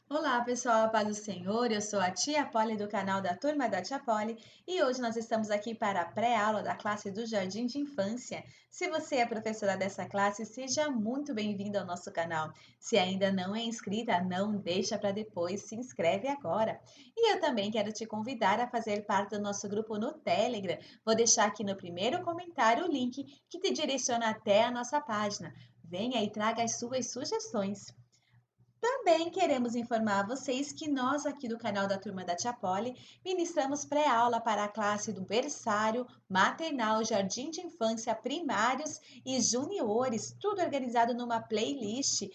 Olá, pessoal, a paz do Senhor. Eu sou a tia Polly do canal da Turma da Tia Polly e hoje nós estamos aqui para a pré-aula da classe do Jardim de Infância. Se você é professora dessa classe, seja muito bem-vindo ao nosso canal. Se ainda não é inscrita, não deixa para depois, se inscreve agora. E eu também quero te convidar a fazer parte do nosso grupo no Telegram. Vou deixar aqui no primeiro comentário o link que te direciona até a nossa página. Venha e traga as suas sugestões. Também queremos informar vocês que nós aqui do canal da Turma da Tia Polly ministramos pré-aula para a classe do berçário, maternal, jardim de infância, primários e juniores, tudo organizado numa playlist.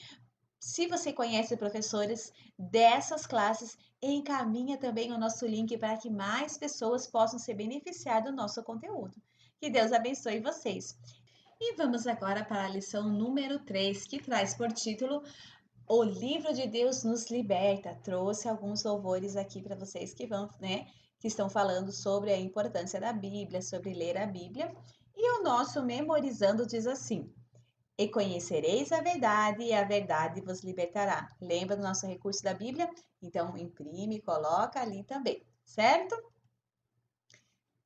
Se você conhece professores dessas classes, encaminha também o nosso link para que mais pessoas possam se beneficiar do nosso conteúdo. Que Deus abençoe vocês. E vamos agora para a lição número 3, que traz por título O livro de Deus nos liberta. Trouxe alguns louvores aqui para vocês que vão, né, que estão falando sobre a importância da Bíblia, sobre ler a Bíblia. E o nosso memorizando diz assim: E conhecereis a verdade, e a verdade vos libertará. Lembra do nosso recurso da Bíblia? Então imprime, coloca ali também, certo?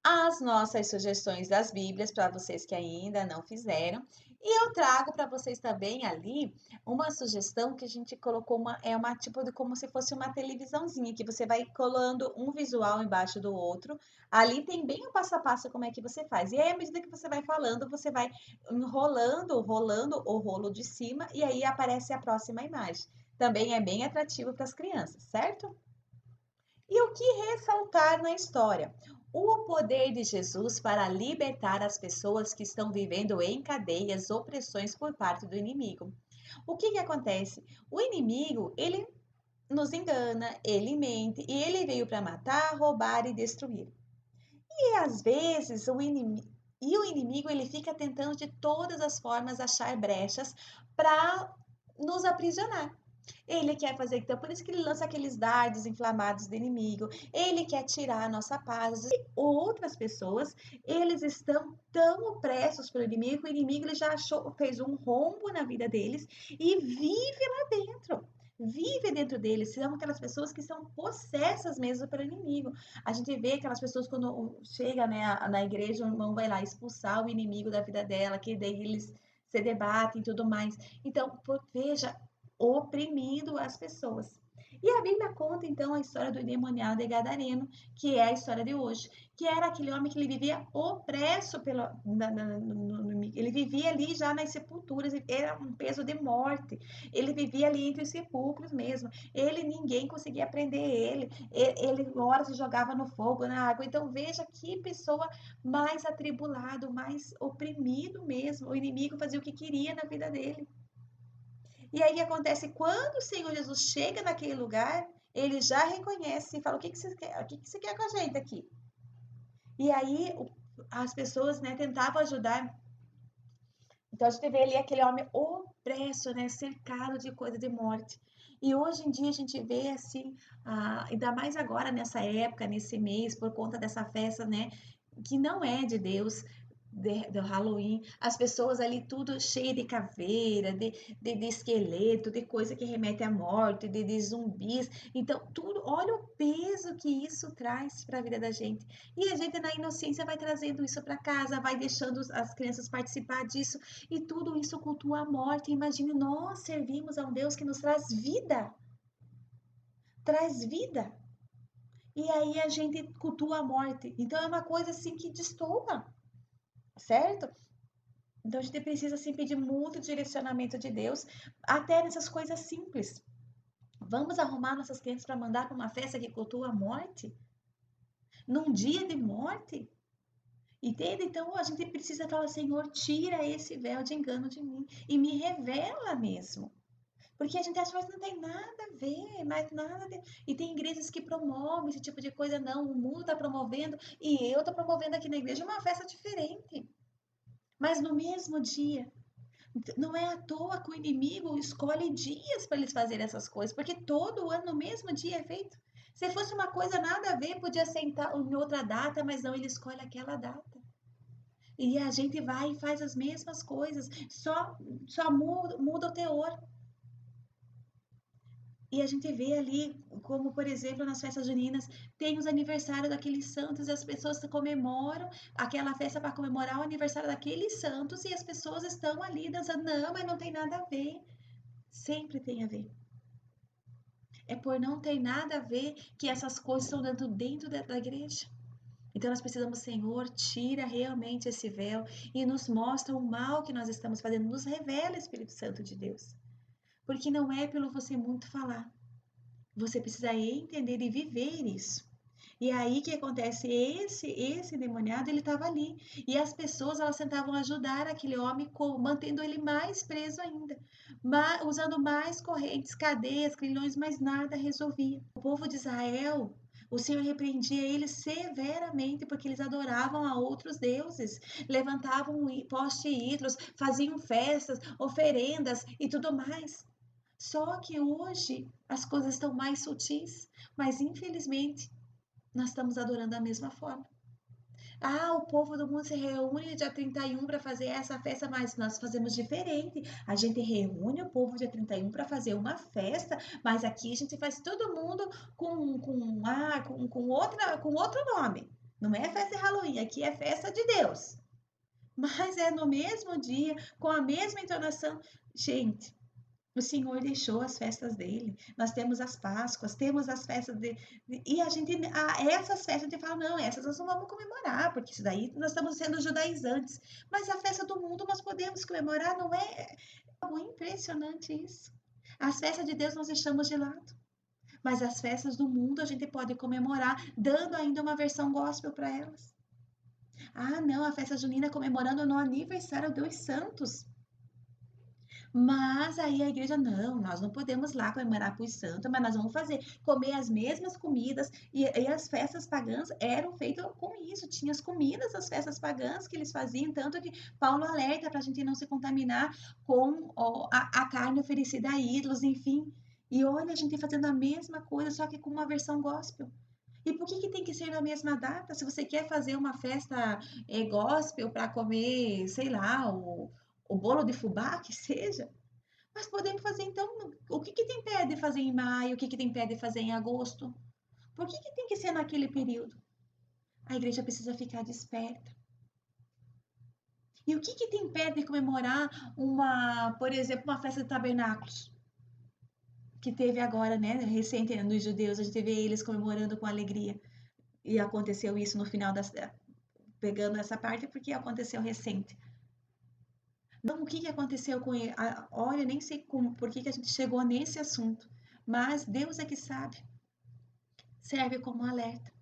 As nossas sugestões das Bíblias para vocês que ainda não fizeram. E eu trago para vocês também ali uma sugestão que a gente colocou uma tipo de como se fosse uma televisãozinha que você vai colando um visual embaixo do outro. Ali tem bem o passo a passo como é que você faz. E aí, à medida que você vai falando, você vai enrolando, rolando o rolo de cima e aí aparece a próxima imagem. Também é bem atrativo para as crianças, certo? E o que ressaltar na história? O poder de Jesus para libertar as pessoas que estão vivendo em cadeias, opressões por parte do inimigo. O que acontece? O inimigo, ele nos engana, ele mente e ele veio para matar, roubar e destruir. E às vezes o inimigo ele fica tentando de todas as formas achar brechas para nos aprisionar. Ele quer fazer, então, por isso que ele lança aqueles dardos inflamados do inimigo. Ele quer tirar a nossa paz. E outras pessoas, eles estão tão opressos pelo inimigo, que o inimigo ele já achou, fez um rombo na vida deles e vive lá dentro. Vive dentro deles, são aquelas pessoas que são possessas mesmo pelo inimigo. A gente vê aquelas pessoas quando chega, né, na igreja, o irmão vai lá expulsar o inimigo da vida dela, que daí eles se debatem e tudo mais. Então, veja, oprimindo as pessoas. E a Bíblia conta então a história do endemoniado e gadareno, que é a história de hoje, que era aquele homem que ele vivia opresso ele vivia ali já nas sepulturas, era um peso de morte. Ele vivia ali entre os sepulcros mesmo. Ele ninguém conseguia prender ele hora se jogava no fogo, na água. Então veja que pessoa mais atribulado, mais oprimido mesmo. O inimigo fazia o que queria na vida dele. E aí acontece quando o Senhor Jesus chega naquele lugar, ele já reconhece e fala: O que, que você quer? O que, que você quer com a gente aqui? E aí as pessoas, né, tentavam ajudar. Então a gente vê ali aquele homem opresso, né, cercado de coisa de morte. E hoje em dia a gente vê assim, ainda mais agora nessa época, nesse mês, por conta dessa festa, né, que não é de Deus, do Halloween, as pessoas ali tudo cheio de caveira, de esqueleto, de coisa que remete à morte, de zumbis. Então, tudo, olha o peso que isso traz para a vida da gente. E a gente, na inocência, vai trazendo isso para casa, vai deixando as crianças participar disso, e tudo isso cultua a morte. Imagine, nós servimos a um Deus que nos traz vida, traz vida. E aí a gente cultua a morte. Então é uma coisa assim que destoa, certo? Então a gente precisa assim, pedir muito direcionamento de Deus, até nessas coisas simples. Vamos arrumar nossas crianças para mandar para uma festa que cultua a morte? Num dia de morte? Entende? Então a gente precisa falar, Senhor, tira esse véu de engano de mim e me revela mesmo. Porque a gente acha que não tem nada a ver, mas nada a ver. E tem igrejas que promovem esse tipo de coisa, não. O mundo está promovendo e eu estou promovendo aqui na igreja uma festa diferente. Mas no mesmo dia. Não é à toa que o inimigo escolhe dias para eles fazerem essas coisas, porque todo ano, no mesmo dia é feito. Se fosse uma coisa nada a ver, podia sentar em outra data, mas não, ele escolhe aquela data. E a gente vai e faz as mesmas coisas, só muda o teor. E a gente vê ali, como por exemplo, nas festas juninas, tem os aniversários daqueles santos e as pessoas comemoram aquela festa para comemorar o aniversário daqueles santos e as pessoas estão ali dançando. Não, mas não tem nada a ver. Sempre tem a ver. É por não ter nada a ver que essas coisas estão dentro da igreja. Então nós precisamos, Senhor, tira realmente esse véu e nos mostra o mal que nós estamos fazendo, nos revela, Espírito Santo de Deus. Porque não é pelo você muito falar. Você precisa entender e viver isso. E aí que acontece, esse endemoniado, ele estava ali. E as pessoas, elas tentavam ajudar aquele homem, mantendo ele mais preso ainda. Usando mais correntes, cadeias, grilhões, mas nada resolvia. O povo de Israel, o Senhor repreendia eles severamente, porque eles adoravam a outros deuses. Levantavam poste ídolos, faziam festas, oferendas e tudo mais. Só que hoje as coisas estão mais sutis, mas infelizmente nós estamos adorando da mesma forma. Ah, o povo do mundo se reúne dia 31 para fazer essa festa, mas nós fazemos diferente. A gente reúne o povo dia 31 para fazer uma festa, mas aqui a gente faz todo mundo com outro nome. Não é festa de Halloween, aqui é festa de Deus. Mas é no mesmo dia, com a mesma entonação. Gente, o Senhor deixou as festas dele. Nós temos as Páscoas, temos as festas e a gente, essas festas a gente fala, não, essas nós não vamos comemorar, porque isso daí nós estamos sendo judaizantes. Mas a festa do mundo nós podemos comemorar, não é? É algo impressionante isso. As festas de Deus nós deixamos de lado. Mas as festas do mundo a gente pode comemorar, dando ainda uma versão gospel para elas. Ah, não, a festa junina comemorando no aniversário dos santos. Mas aí a igreja, não, nós não podemos lá comemorar por santo, mas nós vamos comer as mesmas comidas, e as festas pagãs eram feitas com isso, tinha as comidas das festas pagãs que eles faziam, tanto que Paulo alerta para a gente não se contaminar com a carne oferecida a ídolos, enfim. E olha, a gente fazendo a mesma coisa, só que com uma versão gospel. E por que tem que ser na mesma data? Se você quer fazer uma festa gospel para comer, sei lá, o bolo de fubá, que seja, mas podemos fazer então, o que tem pé de fazer em maio, o que tem pé de fazer em agosto? Por que tem que ser naquele período? A igreja precisa ficar desperta. E o que tem pé de comemorar por exemplo, uma festa de tabernáculos? Que teve agora, né, recente nos judeus, a gente vê eles comemorando com alegria. E aconteceu isso no final pegando essa parte porque aconteceu recente. Então, o que aconteceu com ele? Olha, nem sei por que a gente chegou nesse assunto, mas Deus é que sabe. Serve como alerta.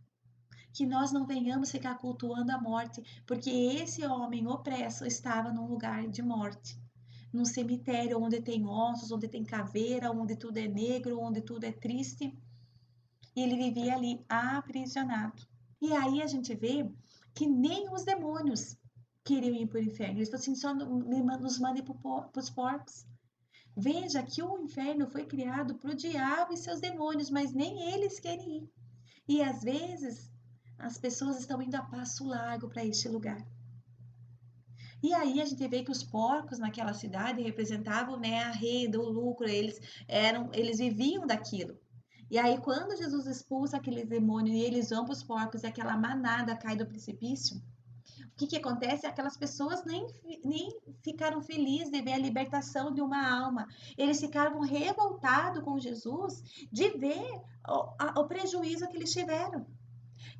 Que nós não venhamos ficar cultuando a morte, porque esse homem opresso estava num lugar de morte, num cemitério onde tem ossos, onde tem caveira, onde tudo é negro, onde tudo é triste, e ele vivia ali aprisionado. E aí a gente vê que nem os demônios queriam ir para o inferno, eles falaram assim, só nos mandem para os porcos. Veja que o inferno foi criado para o diabo e seus demônios, mas nem eles querem ir. E às vezes as pessoas estão indo a passo largo para este lugar. E aí a gente vê que os porcos naquela cidade representavam, né, a renda, o lucro, eles viviam daquilo. E aí quando Jesus expulsa aqueles demônios e eles vão para os porcos e aquela manada cai do precipício, o que acontece? Aquelas pessoas nem ficaram felizes de ver a libertação de uma alma. Eles ficaram revoltados com Jesus de ver o prejuízo que eles tiveram.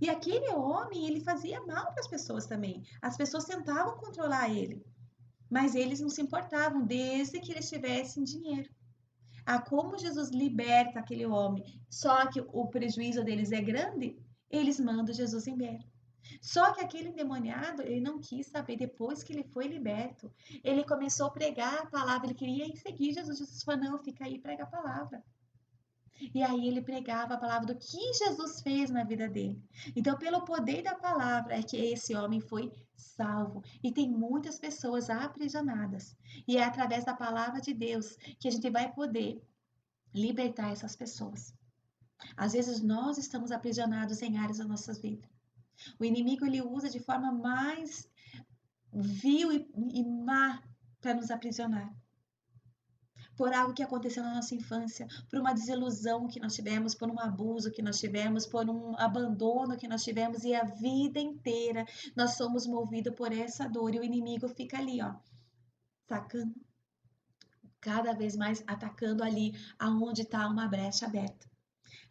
E aquele homem, ele fazia mal para as pessoas também. As pessoas tentavam controlar ele, mas eles não se importavam desde que eles tivessem dinheiro. Ah, como Jesus liberta aquele homem, só que o prejuízo deles é grande, eles mandam Jesus embora. Só que aquele endemoniado, ele não quis saber depois que ele foi liberto. Ele começou a pregar a palavra, ele queria seguir Jesus. Jesus falou: não, fica aí, prega a palavra. E aí ele pregava a palavra do que Jesus fez na vida dele. Então, pelo poder da palavra, é que esse homem foi salvo. E tem muitas pessoas aprisionadas. E é através da palavra de Deus que a gente vai poder libertar essas pessoas. Às vezes nós estamos aprisionados em áreas da nossa vida. O inimigo ele usa de forma mais vil e má para nos aprisionar. por algo que aconteceu na nossa infância, por uma desilusão que nós tivemos, por um abuso que nós tivemos, por um abandono que nós tivemos e a vida inteira nós somos movidos por essa dor e o inimigo fica ali, ó, sacando, cada vez mais atacando ali aonde está uma brecha aberta.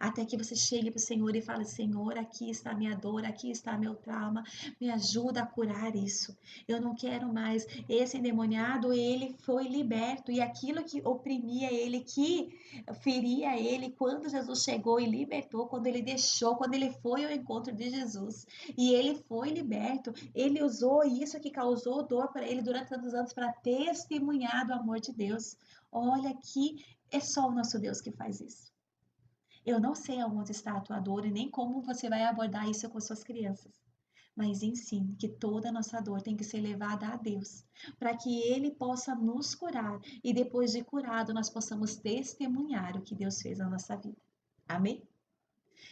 Até que você chegue para o Senhor e fale: Senhor, aqui está a minha dor, aqui está meu trauma, me ajuda a curar isso. Eu não quero mais. Esse endemoniado, ele foi liberto e aquilo que oprimia ele, que feria ele, quando Jesus chegou e libertou, quando ele deixou, quando ele foi ao encontro de Jesus e ele foi liberto, ele usou isso que causou dor para ele durante tantos anos para testemunhar do amor de Deus. Olha aqui, é só o nosso Deus que faz isso. Eu não sei aonde está a tua dor e nem como você vai abordar isso com suas crianças. Mas ensine que toda a nossa dor tem que ser levada a Deus, para que Ele possa nos curar e depois de curado nós possamos testemunhar o que Deus fez na nossa vida. Amém?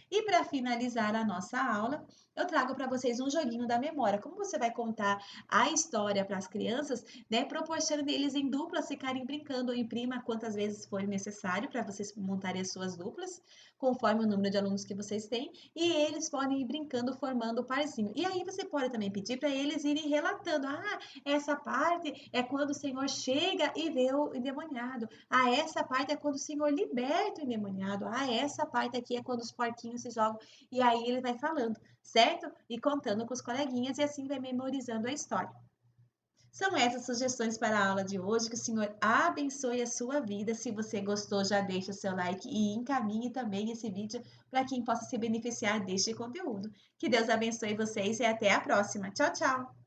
E para finalizar a nossa aula, eu trago para vocês um joguinho da memória. Como você vai contar a história para as crianças, né? Proporcionando eles em duplas ficarem brincando ou em prima quantas vezes for necessário para vocês montarem as suas duplas, conforme o número de alunos que vocês têm, e eles podem ir brincando, formando o parzinho. E aí você pode também pedir para eles irem relatando: ah, essa parte é quando o Senhor chega e vê o endemoniado. Ah, essa parte é quando o Senhor liberta o endemoniado. Ah, essa parte aqui é quando os porquinhos se jogam. E aí ele vai falando, certo? E contando com os coleguinhas e assim vai memorizando a história. São essas sugestões para a aula de hoje. Que o Senhor abençoe a sua vida. Se você gostou, já deixa o seu like e encaminhe também esse vídeo para quem possa se beneficiar deste conteúdo. Que Deus abençoe vocês e até a próxima. Tchau, tchau!